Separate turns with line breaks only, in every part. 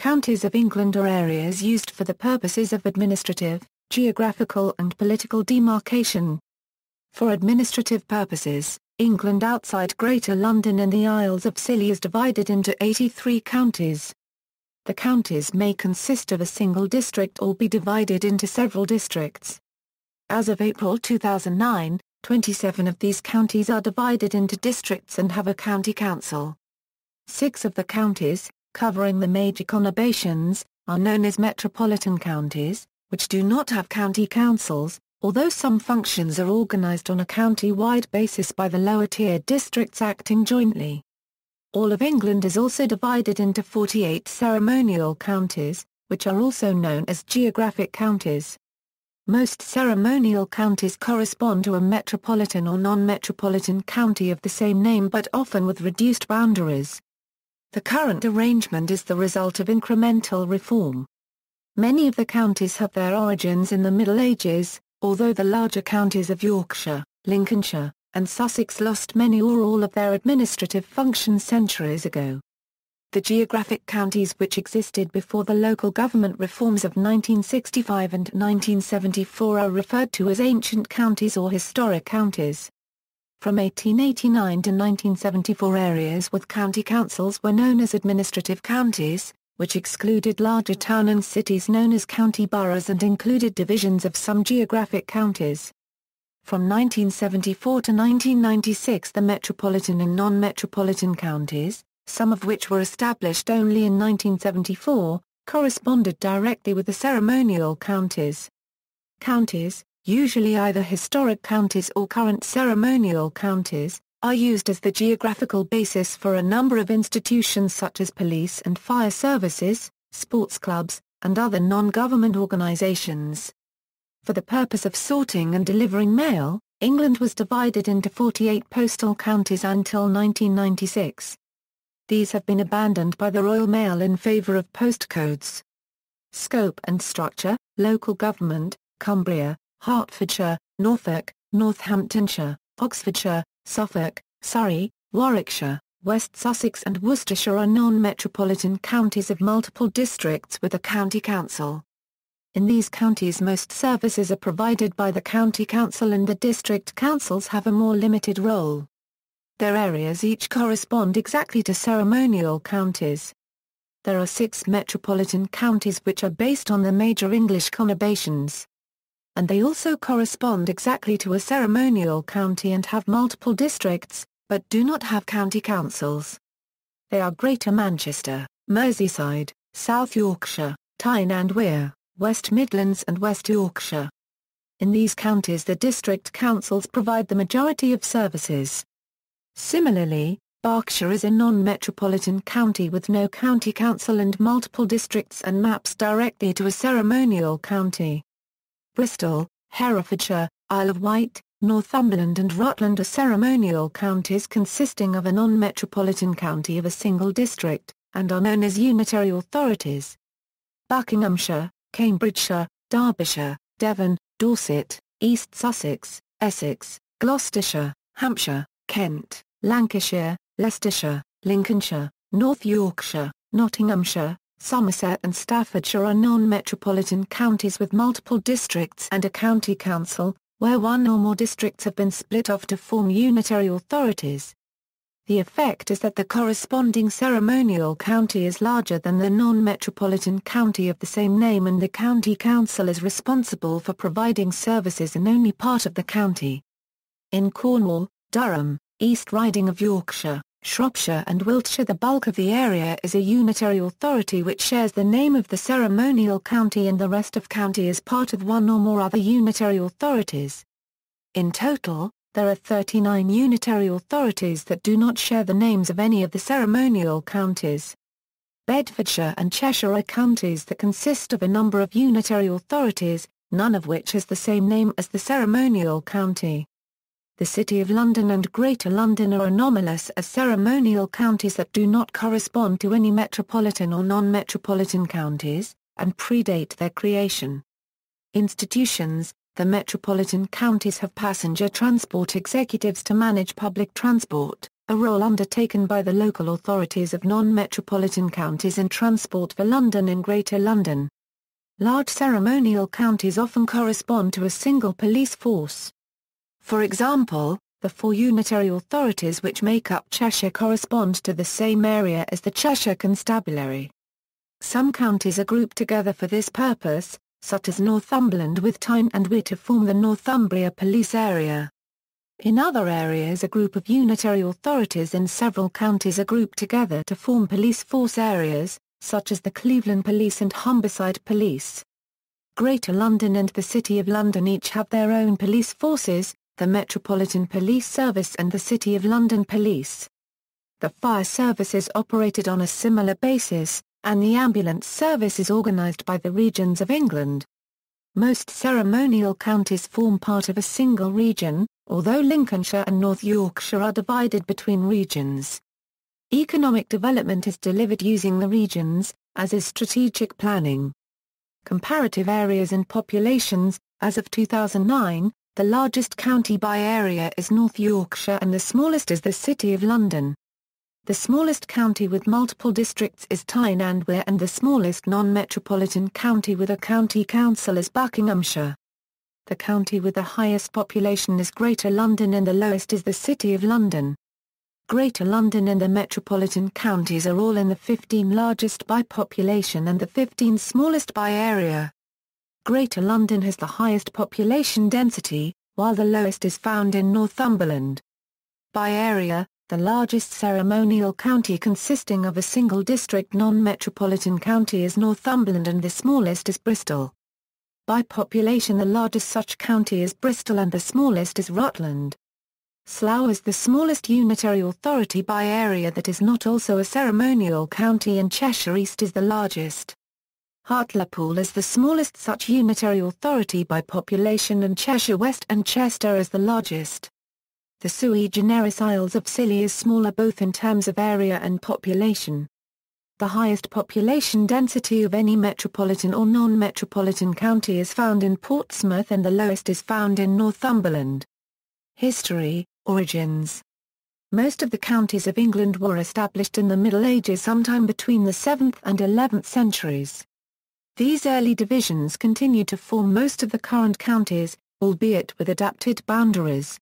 Counties of England are areas used for the purposes of administrative, geographical and political demarcation. For administrative purposes, England outside Greater London and the Isles of Scilly is divided into 83 counties. The counties may consist of a single district or be divided into several districts. As of April 2009, 27 of these counties are divided into districts and have a county council. 6 of the counties, covering the major conurbations, are known as metropolitan counties, which do not have county councils, although some functions are organised on a county-wide basis by the lower-tier districts acting jointly. All of England is also divided into 48 ceremonial counties, which are also known as geographic counties. Most ceremonial counties correspond to a metropolitan or non-metropolitan county of the same name but often with reduced boundaries. The current arrangement is the result of incremental reform. Many of the counties have their origins in the Middle Ages, although the larger counties of Yorkshire, Lincolnshire, and Sussex lost many or all of their administrative functions centuries ago. The geographic counties which existed before the local government reforms of 1965 and 1974 are referred to as ancient counties or historic counties. From 1889 to 1974 areas with county councils were known as administrative counties, which excluded larger towns and cities known as county boroughs and included divisions of some geographic counties. From 1974 to 1996 the metropolitan and non-metropolitan counties, some of which were established only in 1974, corresponded directly with the ceremonial counties. Counties, usually either historic counties or current ceremonial counties, are used as the geographical basis for a number of institutions such as police and fire services, sports clubs, and other non-government organisations. For the purpose of sorting and delivering mail, England was divided into 48 postal counties until 1996. These have been abandoned by the Royal Mail in favour of postcodes. Scope and structure: local government, Cumbria, Hertfordshire, Norfolk, Northamptonshire, Oxfordshire, Suffolk, Surrey, Warwickshire, West Sussex and Worcestershire are non-metropolitan counties of multiple districts with a county council. In these counties most services are provided by the county council and the district councils have a more limited role. Their areas each correspond exactly to ceremonial counties. There are 6 metropolitan counties which are based on the major English conurbations. And they also correspond exactly to a ceremonial county and have multiple districts, but do not have county councils. They are Greater Manchester, Merseyside, South Yorkshire, Tyne and Wear, West Midlands and West Yorkshire. In these counties the district councils provide the majority of services. Similarly, Berkshire is a non-metropolitan county with no county council and multiple districts and maps directly to a ceremonial county. Bristol, Herefordshire, Isle of Wight, Northumberland and Rutland are ceremonial counties consisting of a non-metropolitan county of a single district, and are known as unitary authorities. Buckinghamshire, Cambridgeshire, Derbyshire, Devon, Dorset, East Sussex, Essex, Gloucestershire, Hampshire, Kent, Lancashire, Leicestershire, Lincolnshire, North Yorkshire, Nottinghamshire, Somerset and Staffordshire are non-metropolitan counties with multiple districts and a county council, where one or more districts have been split off to form unitary authorities. The effect is that the corresponding ceremonial county is larger than the non-metropolitan county of the same name and the county council is responsible for providing services in only part of the county. In Cornwall, Durham, East Riding of Yorkshire, Shropshire and Wiltshire the bulk of the area is a unitary authority which shares the name of the ceremonial county and the rest of county is part of one or more other unitary authorities. In total, there are 39 unitary authorities that do not share the names of any of the ceremonial counties. Bedfordshire and Cheshire are counties that consist of a number of unitary authorities, none of which has the same name as the ceremonial county. The City of London and Greater London are anomalous as ceremonial counties that do not correspond to any metropolitan or non-metropolitan counties, and predate their creation. Institutions: the metropolitan counties have passenger transport executives to manage public transport, a role undertaken by the local authorities of non-metropolitan counties in transport for London and Greater London. Large ceremonial counties often correspond to a single police force. For example, the 4 unitary authorities which make up Cheshire correspond to the same area as the Cheshire Constabulary. Some counties are grouped together for this purpose, such as Northumberland with Tyne and Wear to form the Northumbria Police Area. In other areas, a group of unitary authorities in several counties are grouped together to form police force areas, such as the Cleveland Police and Humberside Police. Greater London and the City of London each have their own police forces, the Metropolitan Police Service and the City of London Police. The fire service is operated on a similar basis, and the ambulance service is organised by the regions of England. Most ceremonial counties form part of a single region, although Lincolnshire and North Yorkshire are divided between regions. Economic development is delivered using the regions, as is strategic planning. Comparative areas and populations. As of 2009, the largest county by area is North Yorkshire and the smallest is the City of London. The smallest county with multiple districts is Tyne and Wear, and the smallest non-metropolitan county with a county council is Buckinghamshire. The county with the highest population is Greater London and the lowest is the City of London. Greater London and the metropolitan counties are all in the 15 largest by population and the 15 smallest by area. Greater London has the highest population density, while the lowest is found in Northumberland. By area, the largest ceremonial county consisting of a single district non-metropolitan county is Northumberland and the smallest is Bristol. By population, the largest such county is Bristol and the smallest is Rutland. Slough is the smallest unitary authority by area that is not also a ceremonial county, and Cheshire East is the largest. Hartlepool is the smallest such unitary authority by population, and Cheshire West and Chester is the largest. The sui generis Isles of Scilly is smaller both in terms of area and population. The highest population density of any metropolitan or non-metropolitan county is found in Portsmouth and the lowest is found in Northumberland. History, origins. Most of the counties of England were established in the Middle Ages sometime between the 7th and 11th centuries. These early divisions continue to form most of the current counties, albeit with adapted boundaries.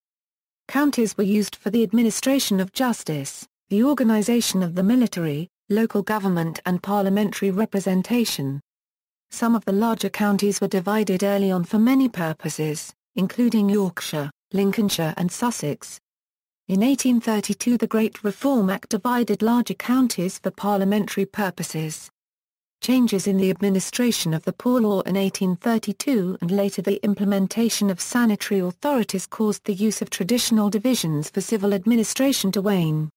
Counties were used for the administration of justice, the organisation of the military, local government and parliamentary representation. Some of the larger counties were divided early on for many purposes, including Yorkshire, Lincolnshire and Sussex. In 1832 the Great Reform Act divided larger counties for parliamentary purposes. Changes in the administration of the Poor Law in 1832 and later the implementation of sanitary authorities caused the use of traditional divisions for civil administration to wane.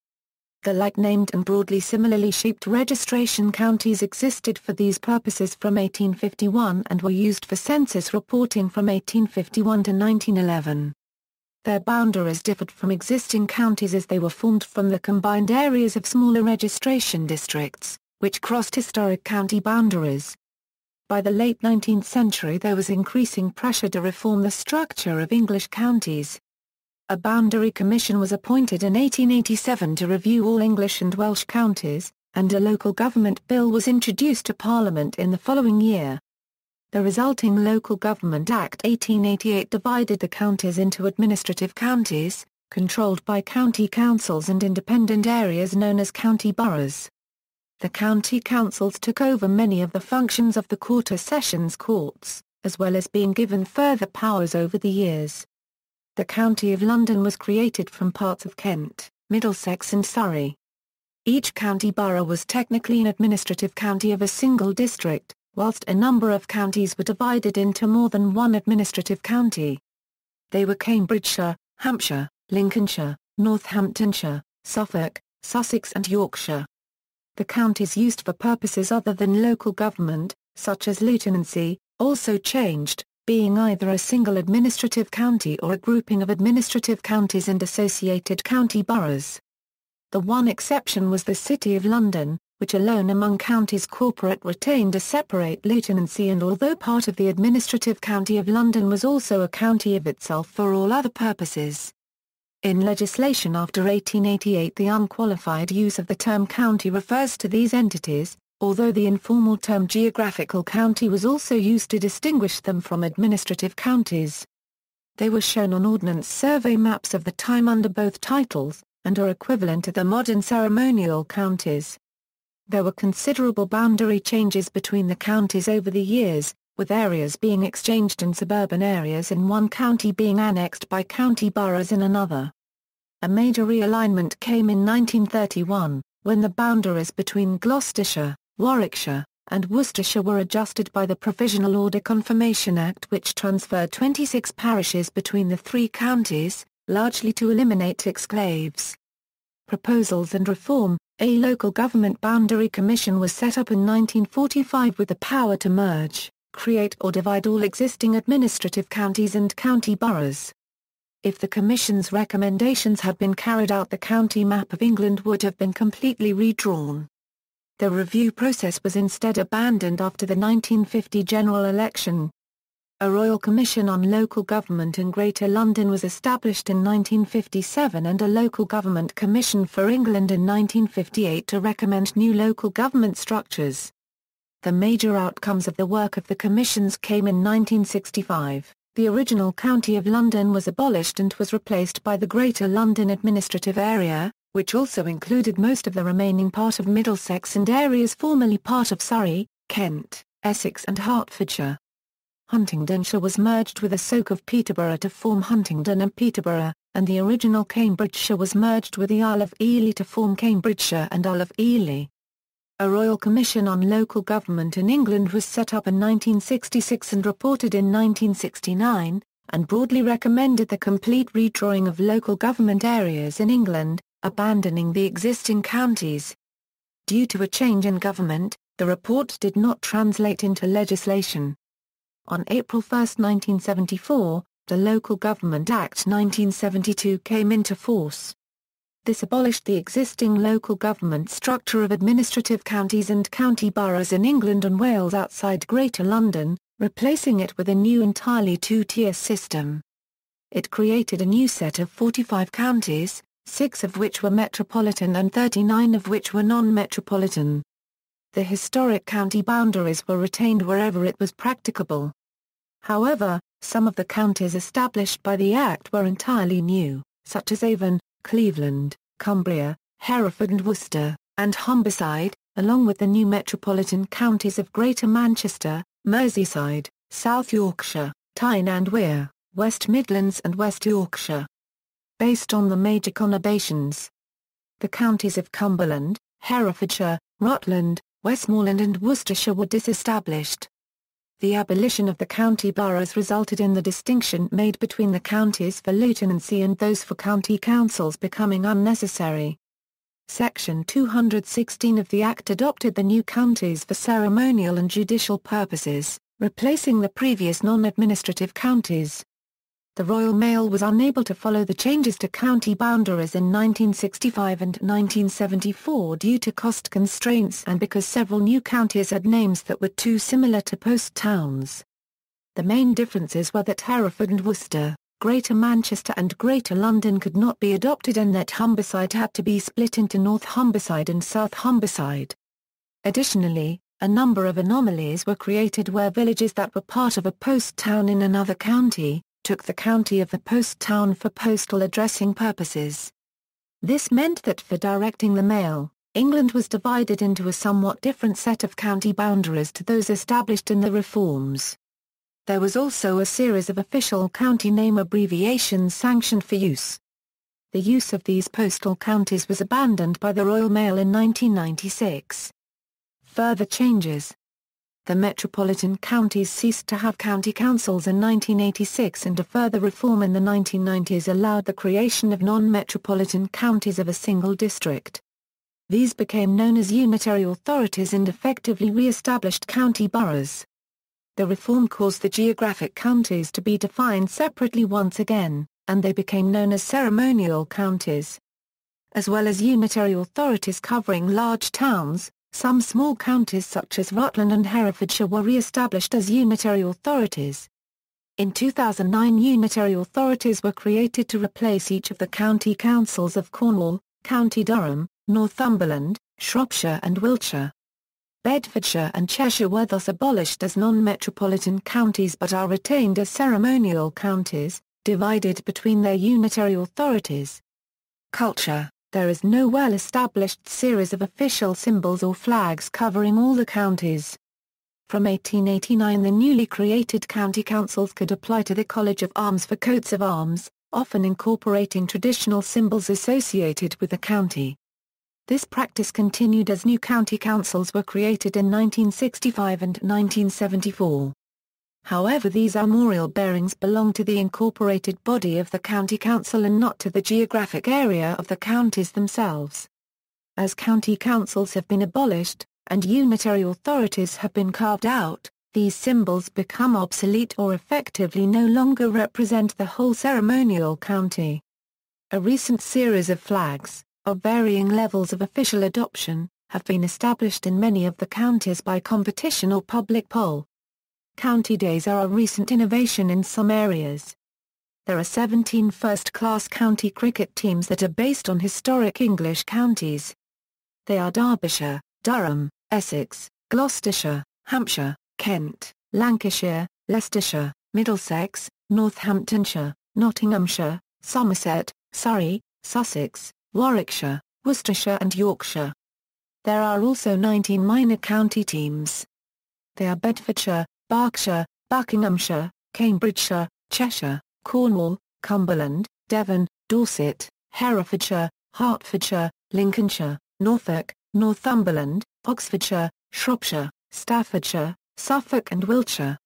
The like-named and broadly similarly shaped registration counties existed for these purposes from 1851 and were used for census reporting from 1851 to 1911. Their boundaries differed from existing counties as they were formed from the combined areas of smaller registration districts, which crossed historic county boundaries. By the late 19th century there was increasing pressure to reform the structure of English counties. A boundary commission was appointed in 1887 to review all English and Welsh counties, and a local government bill was introduced to Parliament in the following year. The resulting Local Government Act 1888 divided the counties into administrative counties, controlled by county councils, and independent areas known as county boroughs. The county councils took over many of the functions of the Quarter Sessions courts, as well as being given further powers over the years. The County of London was created from parts of Kent, Middlesex and Surrey. Each county borough was technically an administrative county of a single district, whilst a number of counties were divided into more than one administrative county. They were Cambridgeshire, Hampshire, Lincolnshire, Northamptonshire, Suffolk, Sussex and Yorkshire. The counties used for purposes other than local government, such as lieutenancy, also changed, being either a single administrative county or a grouping of administrative counties and associated county boroughs. The one exception was the City of London, which alone among counties corporate retained a separate lieutenancy, and although part of the administrative county of London was also a county of itself for all other purposes. In legislation after 1888, the unqualified use of the term county refers to these entities, although the informal term geographical county was also used to distinguish them from administrative counties. They were shown on Ordnance Survey maps of the time under both titles, and are equivalent to the modern ceremonial counties. There were considerable boundary changes between the counties over the years, with areas being exchanged and suburban areas in one county being annexed by county boroughs in another. A major realignment came in 1931, when the boundaries between Gloucestershire, Warwickshire, and Worcestershire were adjusted by the Provisional Order Confirmation Act, which transferred 26 parishes between the three counties, largely to eliminate exclaves. Proposals and reform. A local government boundary commission was set up in 1945 with the power to merge, create or divide all existing administrative counties and county boroughs. If the Commission's recommendations had been carried out, the county map of England would have been completely redrawn. The review process was instead abandoned after the 1950 general election. A Royal Commission on Local Government in Greater London was established in 1957 and a Local Government Commission for England in 1958 to recommend new local government structures. The major outcomes of the work of the commissions came in 1965. The original County of London was abolished and was replaced by the Greater London Administrative Area, which also included most of the remaining part of Middlesex and areas formerly part of Surrey, Kent, Essex and Hertfordshire. Huntingdonshire was merged with a soak of Peterborough to form Huntingdon and Peterborough, and the original Cambridgeshire was merged with the Isle of Ely to form Cambridgeshire and Isle of Ely. A Royal Commission on Local Government in England was set up in 1966 and reported in 1969, and broadly recommended the complete redrawing of local government areas in England, abandoning the existing counties. Due to a change in government, the report did not translate into legislation. On April 1, 1974, the Local Government Act 1972 came into force. This abolished the existing local government structure of administrative counties and county boroughs in England and Wales outside Greater London, replacing it with a new entirely two-tier system. It created a new set of 45 counties, 6 of which were metropolitan and 39 of which were non-metropolitan. The historic county boundaries were retained wherever it was practicable. However, some of the counties established by the Act were entirely new, such as Avon, Cleveland, Cumbria, Hereford and Worcester, and Humberside, along with the new metropolitan counties of Greater Manchester, Merseyside, South Yorkshire, Tyne and Wear, West Midlands and West Yorkshire. Based on the major conurbations, the counties of Cumberland, Herefordshire, Rutland, Westmoreland and Worcestershire were disestablished. The abolition of the county boroughs resulted in the distinction made between the counties for lieutenancy and those for county councils becoming unnecessary. Section 216 of the Act adopted the new counties for ceremonial and judicial purposes, replacing the previous non-administrative counties. The Royal Mail was unable to follow the changes to county boundaries in 1965 and 1974 due to cost constraints and because several new counties had names that were too similar to post towns. The main differences were that Hereford and Worcester, Greater Manchester and Greater London could not be adopted and that Humberside had to be split into North Humberside and South Humberside. Additionally, a number of anomalies were created where villages that were part of a post town in another county took the county of the post town for postal addressing purposes. This meant that for directing the mail, England was divided into a somewhat different set of county boundaries to those established in the reforms. There was also a series of official county name abbreviations sanctioned for use. The use of these postal counties was abandoned by the Royal Mail in 1996. Further changes. The metropolitan counties ceased to have county councils in 1986 and a further reform in the 1990s allowed the creation of non-metropolitan counties of a single district. These became known as unitary authorities and effectively re-established county boroughs. The reform caused the geographic counties to be defined separately once again, and they became known as ceremonial counties. As well as unitary authorities covering large towns, some small counties such as Rutland and Herefordshire were re-established as unitary authorities. In 2009 unitary authorities were created to replace each of the county councils of Cornwall, County Durham, Northumberland, Shropshire and Wiltshire. Bedfordshire and Cheshire were thus abolished as non-metropolitan counties but are retained as ceremonial counties, divided between their unitary authorities. Culture: there is no well-established series of official symbols or flags covering all the counties. From 1889 the newly created county councils could apply to the College of Arms for coats of arms, often incorporating traditional symbols associated with the county. This practice continued as new county councils were created in 1965 and 1974. However, these armorial bearings belong to the incorporated body of the county council and not to the geographic area of the counties themselves. As county councils have been abolished, and unitary authorities have been carved out, these symbols become obsolete or effectively no longer represent the whole ceremonial county. A recent series of flags, of varying levels of official adoption, have been established in many of the counties by competition or public poll. County days are a recent innovation in some areas. There are 17 first-class county cricket teams that are based on historic English counties. They are Derbyshire, Durham, Essex, Gloucestershire, Hampshire, Kent, Lancashire, Leicestershire, Middlesex, Northamptonshire, Nottinghamshire, Somerset, Surrey, Sussex, Warwickshire, Worcestershire and Yorkshire. There are also 19 minor county teams. They are Bedfordshire, Berkshire, Buckinghamshire, Cambridgeshire, Cheshire, Cornwall, Cumberland, Devon, Dorset, Herefordshire, Hertfordshire, Lincolnshire, Norfolk, Northumberland, Oxfordshire, Shropshire, Staffordshire, Suffolk and Wiltshire.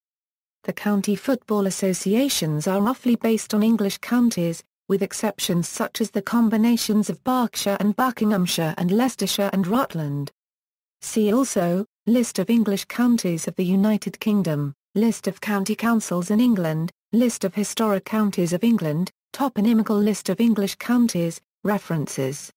The county football associations are roughly based on English counties, with exceptions such as the combinations of Berkshire and Buckinghamshire and Leicestershire and Rutland. See also, List of English counties of the United Kingdom, List of county councils in England, List of historic counties of England, Toponymical list of English counties, references.